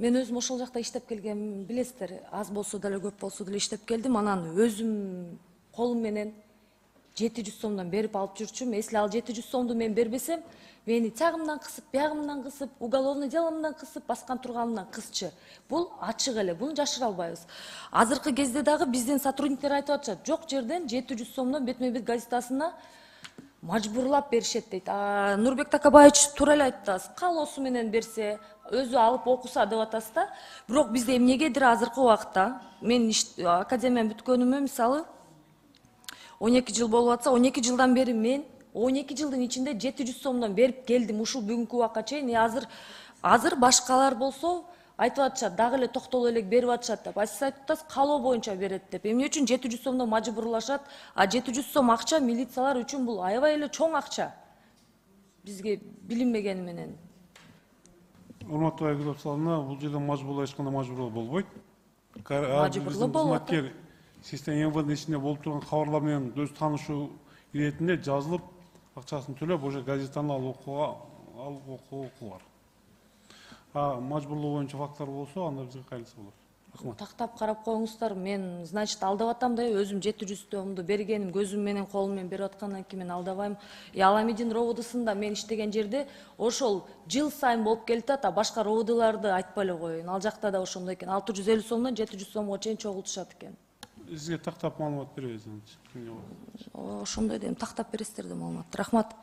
мен өзүм ошол жакта иштеп келгем, билесиздер, аз болсо деле көп болсо деле иштеп келдим. Анан өзүм колум менен 700 сомдон берип алып жүрчүм. Если ал 700 сомду мен бербесем, мени тягымдан кысып, биягымдан кысып, уголовный деломдан кысып, баскан турганымдан кысчы. Бул ачык эле, буну жашыра албайбыз. Азыркы кезде дагы биздин сотрудниктер айтып атышат, жок жерден 700 сомдон бетме-бет газетасына мажбурлап беришет дейт. Нурбек Такабаевич туура эле айтты. Каалоосу менен берсе, өзү алып окуса деп атасыз да. Бирок бизде эмнегедир азыркы убакытта мен академияны бүткөнүмө мисалы 12 жыл болуп атса, 12 жылдан бери мен 12 жылдын ичинде 700 сомдон берип келдим ушул бүгүнкү убакка чейин. Азыр башкалар болсо айтып атышат, дагы эле токтоло элек берип атышат деп. Сиз айтып атасыз, каалоо боюнча берет деп. Эмне үчүн 700 сомдон мажбурлашат? 700 сом акча милициялар үчүн бул аябай эле чоң акча. Бизге билинбегени менен. Урматтуу Айгүл Абсаловна, бул жерде мажбурлоо эч кандай мажбурлоо болбойт. Мажбурлоо болуп атат. Система МВД ичинде болуп турган кабарлар менен өз таанышуу иретинде жазылып, акчасын төлөп, уже газетаны алып окуу бар. Мажбурлоо боюнча фактор болсо, анда бизге кайрылса болот. Рахмат. Тактап карап коюңуздар. Мен, значит, алдап атам да, өзүм 700 сомду бергеним, көзүм менен колум менен берип аткандан кийин мен алдабайм. Аламедин ровдсында мен иштеген жерде ошол жыл сайын болуп келатат, башка ровдларды айтпай эле коеюн. Ал жакта да ошондой экен. 650 сомдон 700 сомго чейин чогултушат экен. Сизге тактап маалымат беребиз. Ошондой дейм, тактап бересиздер да маалымат. Рахмат.